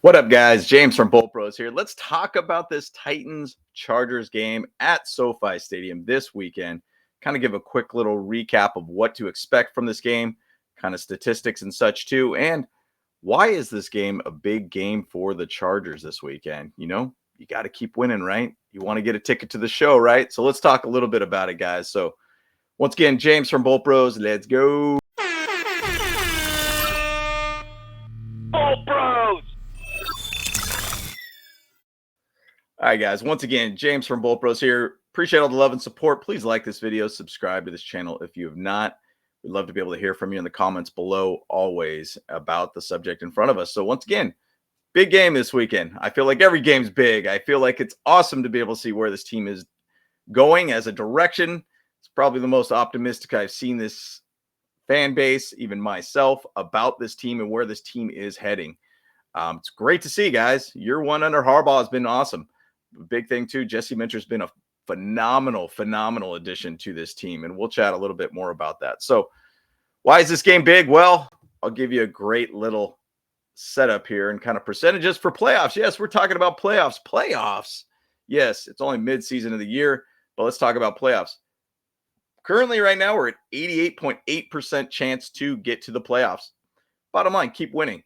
What up, guys? James from Bolt Bros here. Let's talk about this Titans Chargers game at SoFi Stadium this weekend. Kind of give a quick little recap of what to expect from this game, kind of statistics and such too. And why is this game a big game for the Chargers this weekend? You got to keep winning, right? You want to get a ticket to the show, right? So let's talk a little bit about it, guys. So once again, James from Bolt Bros. Let's go. Bolt Bros. All right, guys. Once again, James from Bolt Bros here. Appreciate all the love and support. Please like this video, subscribe to this channel if you have not. We'd love to be able to hear from you in the comments below always about the subject in front of us. So once again, big game this weekend. I feel like every game's big. I feel like it's awesome to be able to see where this team is going as a direction. It's probably the most optimistic I've seen this fan base, even myself, about this team and where this team is heading. It's great to see, guys. Year one under Harbaugh has been awesome. Big thing too, Jesse Minter's been a phenomenal addition to this team, and we'll chat a little bit more about that. So why is this game big? Well, I'll give you a great little setup here and kind of percentages for playoffs. Yes, we're talking about playoffs. Yes, it's only mid-season of the year, but let's talk about playoffs. Currently right now we're at 88.8% chance to get to the playoffs. Bottom line, keep winning.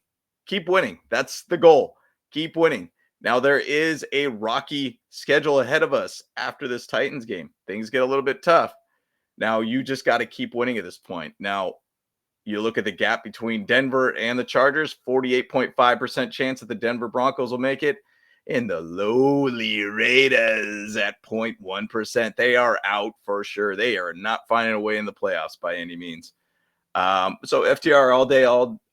That's the goal. Keep winning. Now, there is a rocky schedule ahead of us after this Titans game. Things get a little bit tough. Now, you just got to keep winning at this point. Now, you look at the gap between Denver and the Chargers, 48.5% chance that the Denver Broncos will make it. And the lowly Raiders at 0.1%. They are out for sure. They are not finding a way in the playoffs by any means. So FTR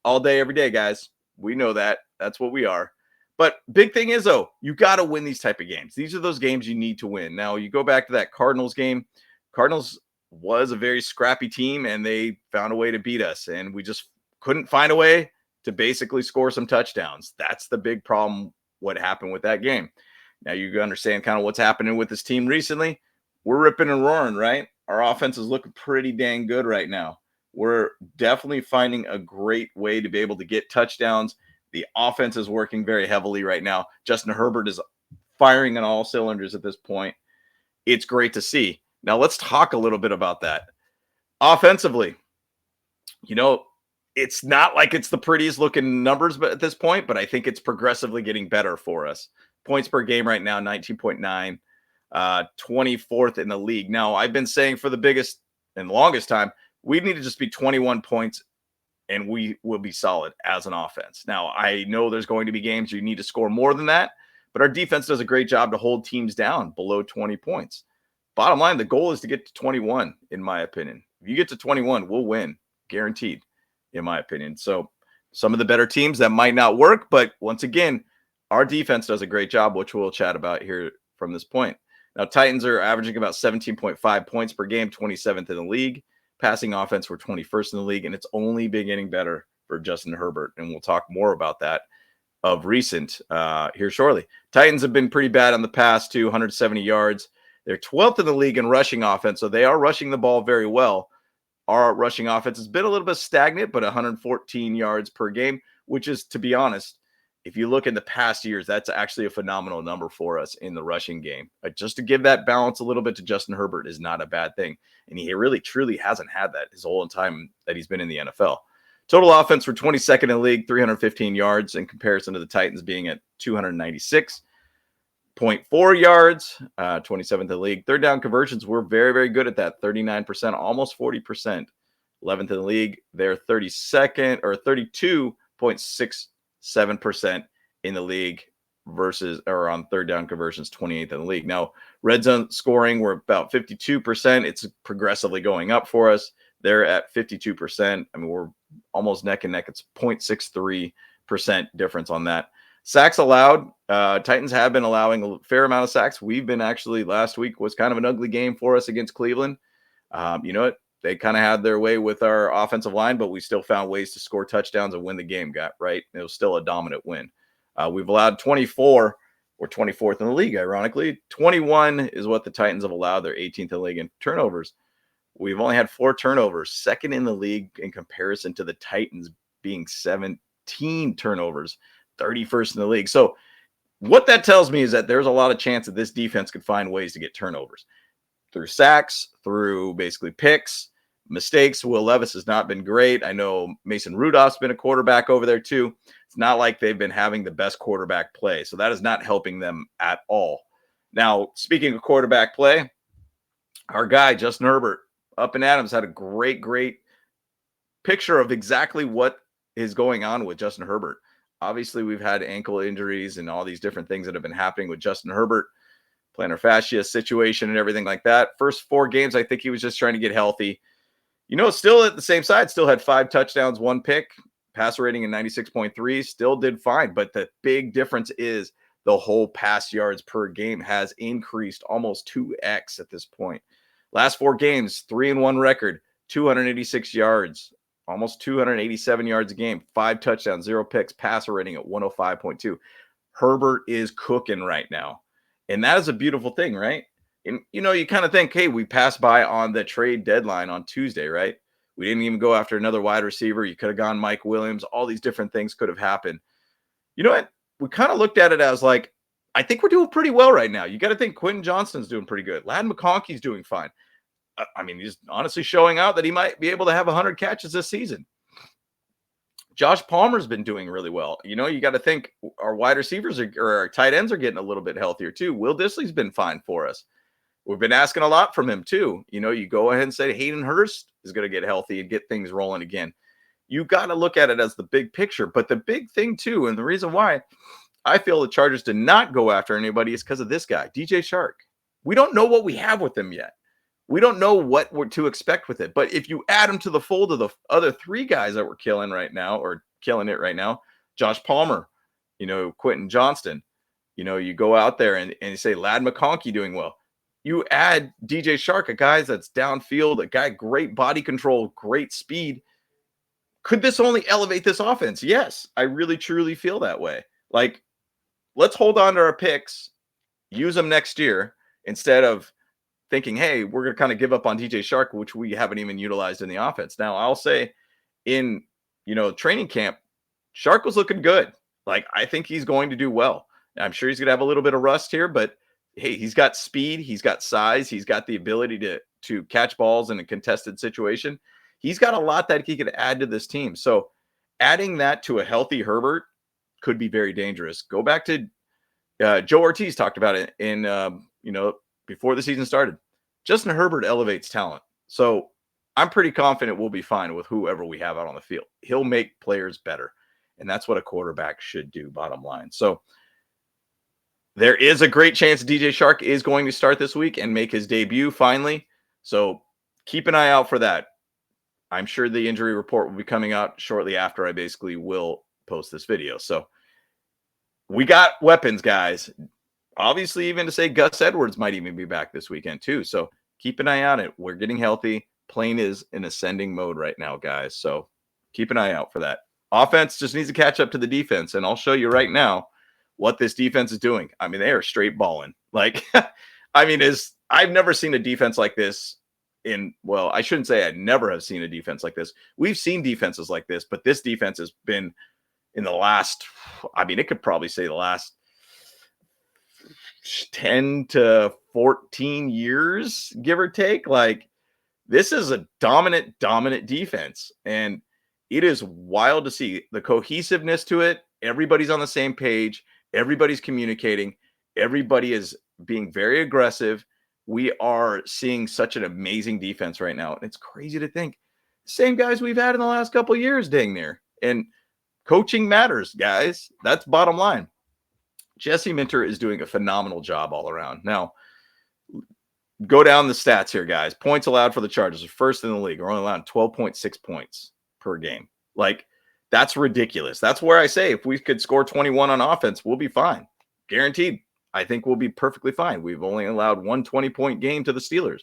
all day, every day, guys. We know that. That's what we are. But big thing is, though, you got to win these type of games. These are those games you need to win. Now, you go back to that Cardinals game. Cardinals was a very scrappy team, and they found a way to beat us. And we just couldn't find a way to basically score some touchdowns. That's the big problem, what happened with that game. Now, you understand kind of what's happening with this team recently. We're ripping and roaring, right? Our offense is looking pretty dang good right now. We're definitely finding a great way to be able to get touchdowns. The offense is working very heavily right now. Justin Herbert is firing on all cylinders at this point. It's great to see. Now, let's talk a little bit about that. Offensively, it's not like it's the prettiest looking numbers at this point, but I think it's progressively getting better for us. Points per game right now, 19.9, 24th in the league. Now, I've been saying for the biggest and longest time, we need to just be 21 points and we will be solid as an offense. Now, I know there's going to be games you need to score more than that, but our defense does a great job to hold teams down below 20 points. Bottom line, the goal is to get to 21, in my opinion. If you get to 21, we'll win, guaranteed, in my opinion. So some of the better teams, that might not work, but once again, our defense does a great job, which we'll chat about here from this point. Now, Titans are averaging about 17.5 points per game, 27th in the league. Passing offense, we're 21st in the league, and it's only been getting better for Justin Herbert, and we'll talk more about that of recent here shortly. Titans have been pretty bad on the pass, too, 170 yards. They're 12th in the league in rushing offense, so they are rushing the ball very well. Our rushing offense has been a little bit stagnant, but 114 yards per game, which is, to be honest, if you look in the past years, that's actually a phenomenal number for us in the rushing game. Just to give that balance a little bit to Justin Herbert is not a bad thing. And he really, truly hasn't had that his whole time that he's been in the NFL. Total offense for 22nd in the league, 315 yards in comparison to the Titans being at 296.4 yards, 27th in the league. Third down conversions, we're very, very good at that, 39%, almost 40%. 11th in the league, they're 32.6 or 32.67% in the league versus or on third down conversions, 28th in the league. Now, red zone scoring, we're about 52%. It's progressively going up for us. They're at 52%. I mean, we're almost neck and neck. It's 0.63% difference on that. Sacks allowed. Titans have been allowing a fair amount of sacks. We've been actually, last week was kind of an ugly game for us against Cleveland. You know what? They kind of had their way with our offensive line, but we still found ways to score touchdowns and win the game, right? It was still a dominant win. We've allowed 24. We're 24th in the league, ironically. 21 is what the Titans have allowed. They're 18th in the league in turnovers. We've only had 4 turnovers, second in the league in comparison to the Titans being 17 turnovers 31st in the league. So what that tells me is that there's a lot of chance that this defense could find ways to get turnovers through sacks, through basically picks, mistakes. Will Levis has not been great. I know Mason Rudolph's been a quarterback over there too. It's not like they've been having the best quarterback play. So that is not helping them at all. Now, speaking of quarterback play, our guy, Justin Herbert, up and Adams had a great picture of exactly what is going on with Justin Herbert. Obviously, we've had ankle injuries and all these different things that have been happening with Justin Herbert, plantar fascia situation and everything like that. First 4 games, I think he was just trying to get healthy. You know, still at the same side, still had 5 touchdowns, 1 pick, passer rating in 96.3, still did fine. But the big difference is the whole pass yards per game has increased almost 2x at this point. Last 4 games, 3-1 record, 286 yards, almost 287 yards a game, 5 touchdowns, 0 picks, passer rating at 105.2. Herbert is cooking right now. And that is a beautiful thing, right? And, you know, you kind of think, hey, we passed by on the trade deadline on Tuesday, right? We didn't even go after another wide receiver. You could have gone Mike Williams. All these different things could have happened. You know what? We kind of looked at it as like, I think we're doing pretty well right now. You got to think Quentin Johnston's doing pretty good. Ladd McConkey's doing fine. I mean, he's honestly showing out that he might be able to have 100 catches this season. Josh Palmer's been doing really well. You know, you got to think our wide receivers or our tight ends are getting a little bit healthier too. Will Dissly's been fine for us. We've been asking a lot from him too. You know, you go ahead and say Hayden Hurst is going to get healthy and get things rolling again. You got to look at it as the big picture. But the big thing too, and the reason why I feel the Chargers did not go after anybody is because of this guy, DJ Shark. We don't know what we have with him yet. We don't know what we're to expect with it. But if you add him to the fold of the other 3 guys that we're killing right now, or killing it right now, Josh Palmer, you know, Quentin Johnston, you know, you go out there and you say Ladd McConkey doing well. You add DJ Shark, a guy that's downfield, a guy, great body control, great speed. Could this only elevate this offense? Yes, I really, truly feel that way. Like, let's hold on to our picks, use them next year instead of thinking, hey, we're going to kind of give up on DJ Shark, which we haven't even utilized in the offense. Now, I'll say in, you know, training camp, Shark was looking good. Like, I think he's going to do well. I'm sure he's going to have a little bit of rust here, but hey, he's got speed, he's got size, he's got the ability to catch balls in a contested situation. He's got a lot that he could add to this team. So adding that to a healthy Herbert could be very dangerous. Go back to Joe Ortiz talked about it in, you know, before the season started. Justin Herbert elevates talent. So I'm pretty confident we'll be fine with whoever we have out on the field. He'll make players better. And that's what a quarterback should do, bottom line. So there is a great chance DJ Shark is going to start this week and make his debut finally. So keep an eye out for that. I'm sure the injury report will be coming out shortly after I basically will post this video. So we got weapons, guys. Obviously, even to say Gus Edwards might even be back this weekend too. So keep an eye on it. We're getting healthy. Plane is in ascending mode right now, guys. So keep an eye out for that. Offense just needs to catch up to the defense. And I'll show you right now what this defense is doing. I mean, they are straight balling. Like, I mean, I've never seen a defense like this well, I shouldn't say I never have seen a defense like this. We've seen defenses like this, but this defense has been in the last, I mean, it could probably say the last 10 to 14 years, give or take. Like, this is a dominant defense, and it is wild to see the cohesiveness to it. Everybody's on the same page. Everybody's communicating. Everybody is being very aggressive. We are seeing such an amazing defense right now. It's crazy to think same guys we've had in the last couple of years, dang near. And coaching matters, guys. That's bottom line. Jesse Minter is doing a phenomenal job all around. Now, go down the stats here, guys. Points allowed for the Chargers are first in the league. We're only allowed 12.6 points per game. Like, that's ridiculous. That's where I say if we could score 21 on offense, we'll be fine. Guaranteed. I think we'll be perfectly fine. We've only allowed one 20-point game to the Steelers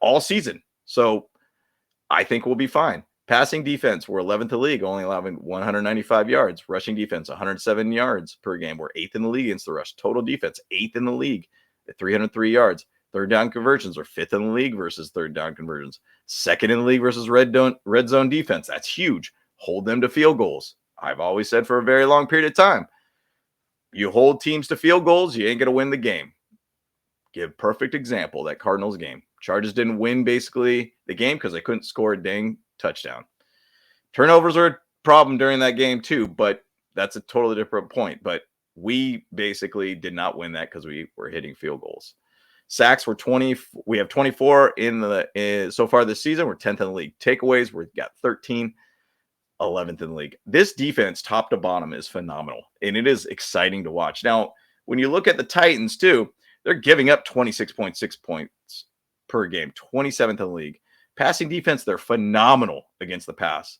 all season. So I think we'll be fine. Passing defense, we're 11th in the league, only allowing 195 yards. Rushing defense, 107 yards per game. We're 8th in the league against the rush. Total defense, 8th in the league at 303 yards. Third down conversions are 5th in the league versus third down conversions. 2nd in the league versus red zone defense. That's huge. Hold them to field goals. I've always said for a very long period of time, you hold teams to field goals, you ain't going to win the game. Give perfect example, that Cardinals game. Chargers didn't win basically the game because they couldn't score a dang touchdown. Turnovers are a problem during that game too, but that's a totally different point. But we basically did not win that because we were hitting field goals. Sacks were 20. We have 24 so far this season. We're 10th in the league. Takeaways, we got 13, 11th in the league. This defense, top to bottom, is phenomenal, and it is exciting to watch. Now, when you look at the Titans too, they're giving up 26.6 points per game, 27th in the league. Passing defense, they're phenomenal against the pass,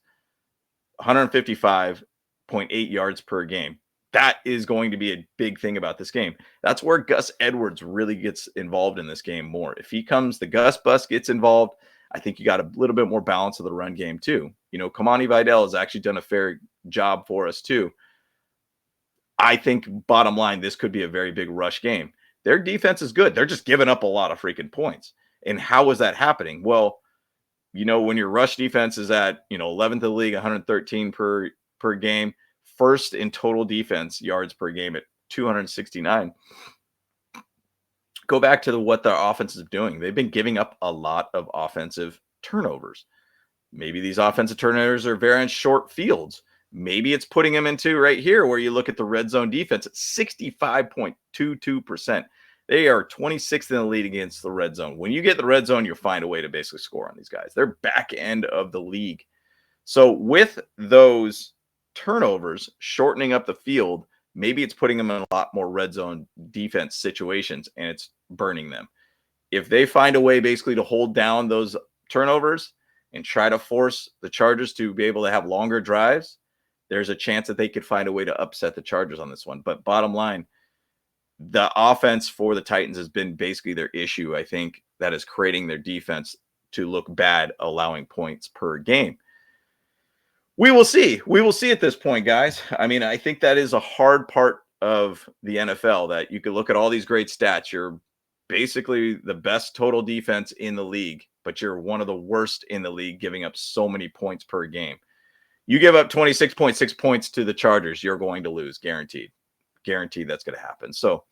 155.8 yards per game. That is going to be a big thing about this game. That's where Gus Edwards really gets involved in this game more. If the Gus bus gets involved, I think you got a little bit more balance of the run game too. Kamani Vidal has actually done a fair job for us too. I think bottom line, this could be a very big rush game. Their defense is good. They're just giving up a lot of freaking points. And how is that happening? Well, when your rush defense is at, 11th in the league, 113 per game, first in total defense yards per game at 269. Go back to what their offense is doing. They've been giving up a lot of offensive turnovers. Maybe these offensive turnovers are very short fields. Maybe it's putting them into right here where you look at the red zone defense at 65.22%. They are 26th in the lead against the red zone. When you get the red zone, you'll find a way to basically score on these guys. They're back end of the league. So with those turnovers, shortening up the field, maybe it's putting them in a lot more red zone defense situations and it's burning them. If they find a way basically to hold down those turnovers and try to force the Chargers to be able to have longer drives, there's a chance that they could find a way to upset the Chargers on this one. But bottom line, the offense for the Titans has been basically their issue. I think that is creating their defense to look bad, allowing points per game. We will see. We will see at this point, guys. I mean, I think that is a hard part of the NFL, that you could look at all these great stats. You're basically the best total defense in the league, but you're one of the worst in the league, giving up so many points per game. You give up 26.6 points to the Chargers, you're going to lose, guaranteed. Guaranteed that's going to happen. So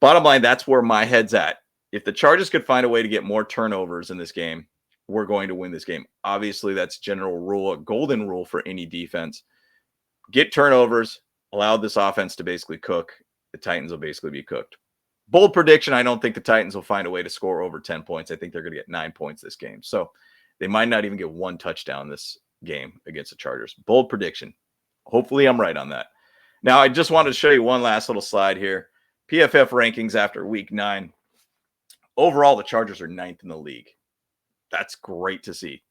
bottom line, that's where my head's at. If the Chargers could find a way to get more turnovers in this game, we're going to win this game. Obviously, that's general rule, a golden rule for any defense. Get turnovers, allow this offense to basically cook. The Titans will basically be cooked. Bold prediction, I don't think the Titans will find a way to score over 10 points. I think they're going to get 9 points this game. So they might not even get one touchdown this game against the Chargers. Bold prediction. Hopefully I'm right on that. Now, I just wanted to show you one last little slide here. PFF rankings after week 9. Overall, the Chargers are 9th in the league. That's great to see.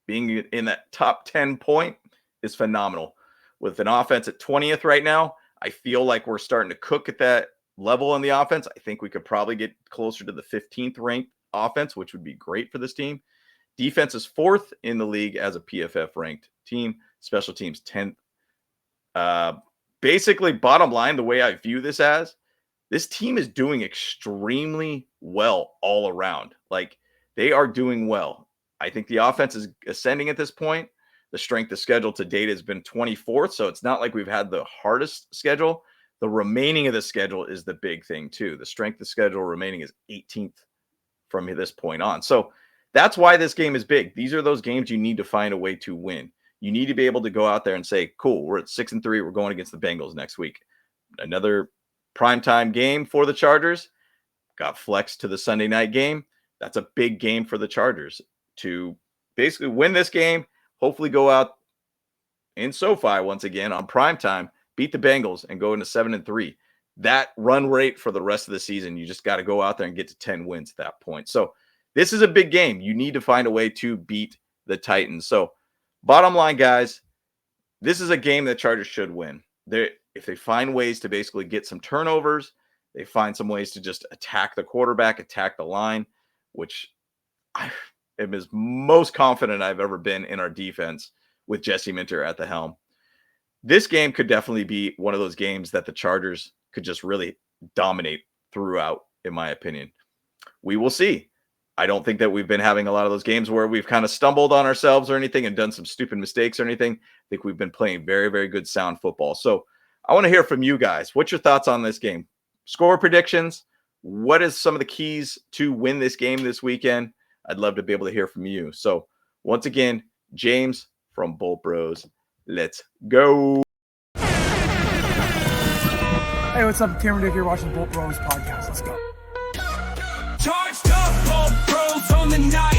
Being in that top 10 point is phenomenal. With an offense at 20th right now, I feel like we're starting to cook at that level in the offense. I think we could probably get closer to the 15th ranked offense, which would be great for this team. Defense is 4th in the league as a PFF ranked team. Special teams 10th. Basically, bottom line, the way I view this team is doing extremely well all around. Like, they are doing well. I think the offense is ascending at this point. The strength of schedule to date has been 24th, so it's not like we've had the hardest schedule. The remaining of the schedule is the big thing too. The strength of schedule remaining is 18th from this point on. So that's why this game is big. These are those games you need to find a way to win. You need to be able to go out there and say, cool, we're at 6-3. We're going against the Bengals next week. Another primetime game for the Chargers. Got flexed to the Sunday night game. That's a big game for the Chargers to basically win this game. Hopefully go out in SoFi once again on primetime, beat the Bengals, and go into 7-3. That run rate for the rest of the season, you just got to go out there and get to 10 wins at that point. So this is a big game. You need to find a way to beat the Titans. So bottom line, guys, this is a game that Chargers should win. If they find ways to basically get some turnovers, they find some ways to just attack the quarterback, attack the line, which I am as most confident I've ever been in our defense with Jesse Minter at the helm. This game could definitely be one of those games that the Chargers could just really dominate throughout, in my opinion. We will see. I don't think that we've been having a lot of those games where we've kind of stumbled on ourselves or anything and done some stupid mistakes or anything. I think we've been playing very, very good sound football. So I want to hear from you guys. What's your thoughts on this game? Score predictions. What is some of the keys to win this game this weekend? I'd love to be able to hear from you. So once again, James from Bolt Bros. Let's go. Hey, what's up? Cameron Dick here watching Bolt Bros podcast. Let's go. Charged up, Bolt Bros on the night.